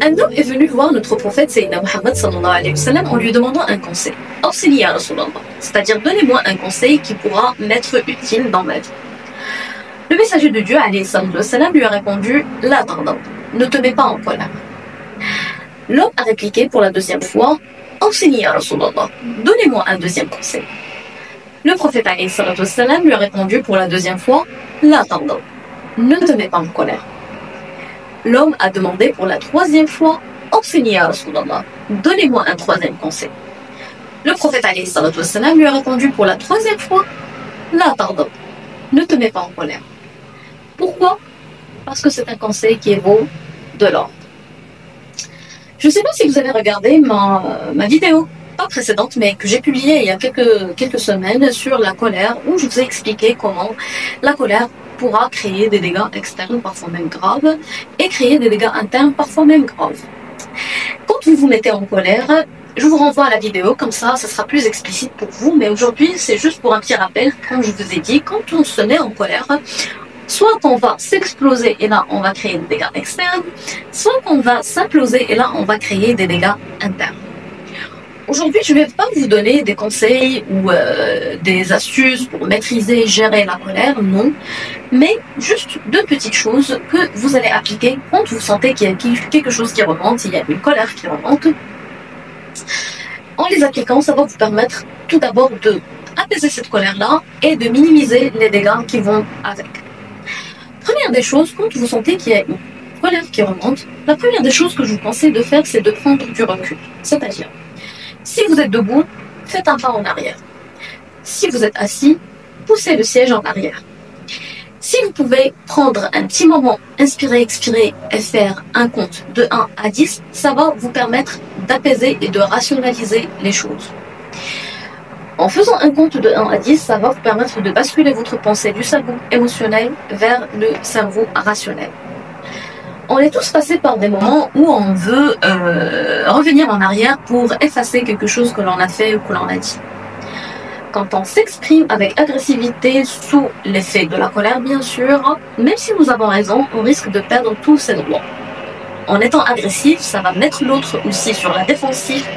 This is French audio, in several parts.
Un homme est venu voir notre prophète Sayyidina Muhammad sallallahu alayhi wa sallam en lui demandant un conseil. Awsini ya Rasulallah, c'est-à-dire donnez-moi un conseil qui pourra m'être utile dans ma vie. Le messager de Dieu alayhi wa sallam lui a répondu La tardab, ne te mets pas en colère. L'homme a répliqué pour la deuxième fois Awsini ya Rasulallah, donnez-moi un deuxième conseil. Le prophète alayhi wa sallam lui a répondu pour la deuxième fois La tardab, ne te mets pas en colère. L'homme a demandé pour la troisième fois Awsini ya Rasulallah, donnez-moi un troisième conseil. Le prophète alayhi wa sallam lui a répondu pour la troisième fois La tardab, ne te mets pas en colère. Pourquoi? Parce que c'est un conseil qui vaut de l'or. Je ne sais pas si vous avez regardé ma vidéo, pas précédente, mais que j'ai publiée il y a quelques semaines sur la colère, où je vous ai expliqué comment la colère pourra créer des dégâts externes, parfois même graves, et créer des dégâts internes, parfois même graves. Quand vous vous mettez en colère, je vous renvoie à la vidéo, comme ça sera plus explicite pour vous, mais aujourd'hui c'est juste pour un petit rappel, comme je vous ai dit, quand on se met en colère, soit qu'on va s'exploser et là on va créer des dégâts externes, soit qu'on va s'imploser et là on va créer des dégâts internes. Aujourd'hui, je ne vais pas vous donner des conseils ou des astuces pour maîtriser, gérer la colère, non. Mais juste deux petites choses que vous allez appliquer quand vous sentez qu'il y a quelque chose qui remonte, il y a une colère qui remonte. En les appliquant, ça va vous permettre tout d'abord de apaiser cette colère-là et de minimiser les dégâts qui vont avec. Première des choses, quand vous sentez qu'il y a une colère qui remonte, la première des choses que je vous conseille de faire, c'est de prendre du recul. C'est-à-dire, si vous êtes debout, faites un pas en arrière. Si vous êtes assis, poussez le siège en arrière. Si vous pouvez prendre un petit moment, inspirer, expirer et faire un compte de 1 à 10, ça va vous permettre d'apaiser et de rationaliser les choses. En faisant un compte de 1 à 10, ça va vous permettre de basculer votre pensée du cerveau émotionnel vers le cerveau rationnel. On est tous passés par des moments où on veut revenir en arrière pour effacer quelque chose que l'on a fait ou que l'on a dit. Quand on s'exprime avec agressivité sous l'effet de la colère, bien sûr, même si nous avons raison, on risque de perdre tous ses droits. En étant agressif, ça va mettre l'autre aussi sur la défensive,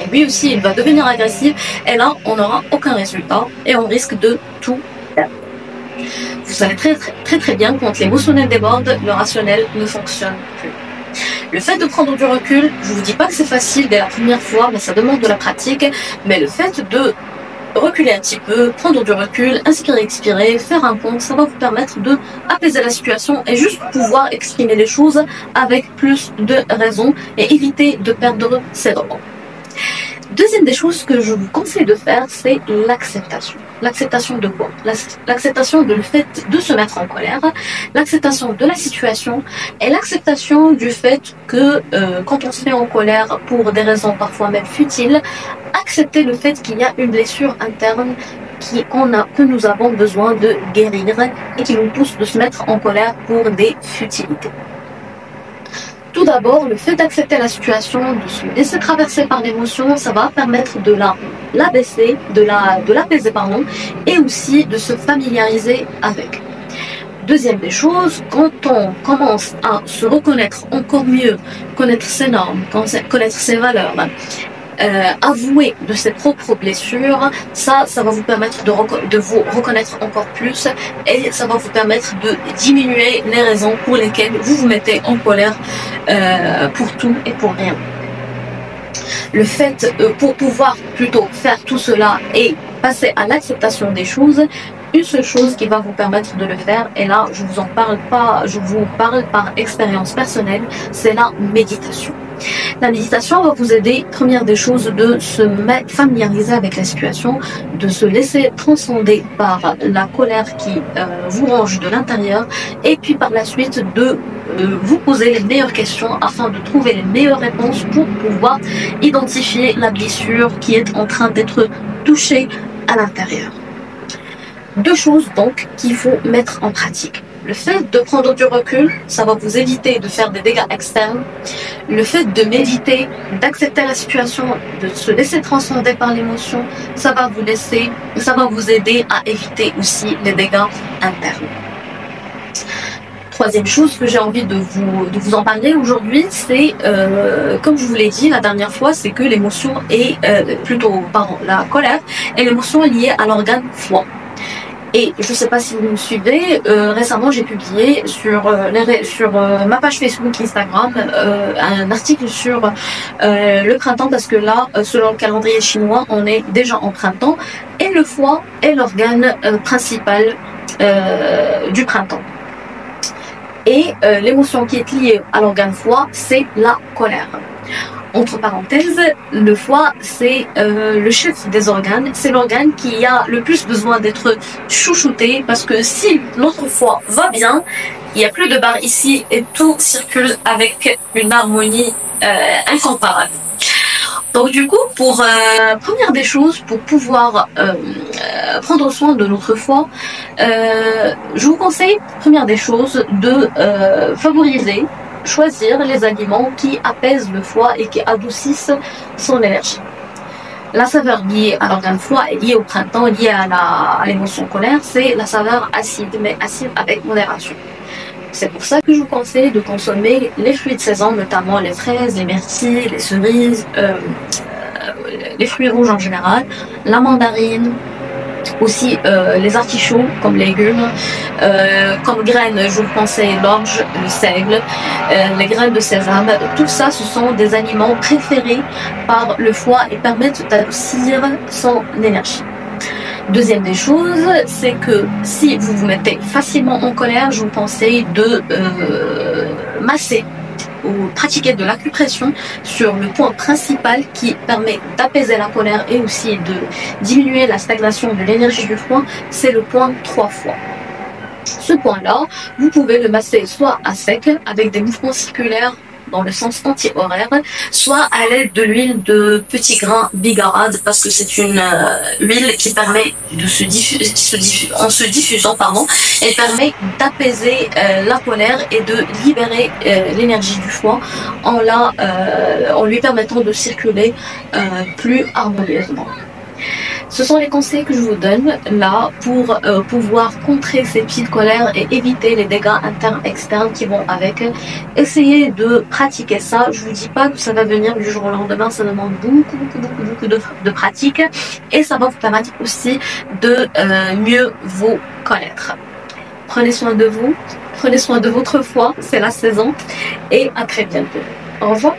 et lui aussi il va devenir agressif, et là on n'aura aucun résultat et on risque de tout perdre. Vous savez très bien, quand l'émotionnel déborde, le rationnel ne fonctionne plus. Le fait de prendre du recul, je ne vous dis pas que c'est facile dès la première fois, mais ça demande de la pratique. Mais le fait de reculer un petit peu, prendre du recul, inspirer, expirer, faire un compte, ça va vous permettre de apaiser la situation et juste pouvoir exprimer les choses avec plus de raison et éviter de perdre ses droits. Deuxième des choses que je vous conseille de faire, c'est l'acceptation. L'acceptation de quoi? L'acceptation de le fait de se mettre en colère, l'acceptation de la situation et l'acceptation du fait que quand on se met en colère pour des raisons parfois même futiles, accepter le fait qu'il y a une blessure interne que nous avons besoin de guérir et qui nous pousse de se mettre en colère pour des futilités. Tout d'abord, le fait d'accepter la situation, de se laisser traverser par l'émotion, ça va permettre de l'apaiser, et aussi de se familiariser avec. Deuxième des choses, quand on commence à se reconnaître encore mieux, connaître ses normes, connaître ses valeurs, avouer de ses propres blessures, ça va vous permettre de vous reconnaître encore plus et ça va vous permettre de diminuer les raisons pour lesquelles vous vous mettez en colère pour tout et pour rien. Le fait, pour pouvoir plutôt faire tout cela et passer à l'acceptation des choses, une seule chose qui va vous permettre de le faire, et là je vous parle par expérience personnelle, c'est la méditation. La méditation va vous aider, première des choses, de se familiariser avec la situation, de se laisser transcender par la colère qui vous ronge de l'intérieur, et puis par la suite de vous poser les meilleures questions afin de trouver les meilleures réponses pour pouvoir identifier la blessure qui est en train d'être touchée à l'intérieur. Deux choses donc qu'il faut mettre en pratique. Le fait de prendre du recul, ça va vous éviter de faire des dégâts externes. Le fait de méditer, d'accepter la situation, de se laisser transcender par l'émotion, ça va vous aider à éviter aussi les dégâts internes. Troisième chose que j'ai envie de vous en parler aujourd'hui, c'est, comme je vous l'ai dit la dernière fois, c'est que l'émotion est, la colère est l'émotion liée à l'organe foie. Et je ne sais pas si vous me suivez, récemment j'ai publié sur ma page Facebook, Instagram, un article sur le printemps, parce que là, selon le calendrier chinois, on est déjà en printemps, et le foie est l'organe principal du printemps. Et l'émotion qui est liée à l'organe foie, c'est la colère. Entre parenthèses, le foie, c'est le chef des organes. C'est l'organe qui a le plus besoin d'être chouchouté, parce que si notre foie va bien, il n'y a plus de barre ici et tout circule avec une harmonie incomparable. Donc du coup, première des choses, pour pouvoir prendre soin de notre foie, je vous conseille, première des choses, de choisir les aliments qui apaisent le foie et qui adoucissent son énergie. La saveur liée à l'organe foie est liée au printemps, liée à l'émotion colère, c'est la saveur acide, mais acide avec modération. C'est pour ça que je vous conseille de consommer les fruits de saison, notamment les fraises, les myrtilles, les cerises, les fruits rouges en général, la mandarine, aussi les artichauts comme légumes, comme graines, je vous conseille l'orge, le seigle, les graines de sésame. Tout ça, ce sont des aliments préférés par le foie et permettent d'adoucir son énergie. Deuxième des choses, c'est que si vous vous mettez facilement en colère, je vous conseille de masser ou pratiquer de l'acupression sur le point principal qui permet d'apaiser la colère et aussi de diminuer la stagnation de l'énergie du foie, c'est le point 3 fois. Ce point-là, vous pouvez le masser soit à sec avec des mouvements circulaires dans le sens anti-horaire, soit à l'aide de l'huile de petits grains bigarade, parce que c'est une huile qui permet de en se diffusant, elle permet d'apaiser la colère et de libérer l'énergie du foie en lui permettant de circuler plus harmonieusement. Ce sont les conseils que je vous donne là pour pouvoir contrer ces petites colères et éviter les dégâts internes externes qui vont avec. Essayez de pratiquer ça. Je vous dis pas que ça va venir du jour au lendemain, ça demande beaucoup de pratique et ça va vous permettre aussi de mieux vous connaître. Prenez soin de vous, prenez soin de votre foie, c'est la saison et à très bientôt. Au revoir.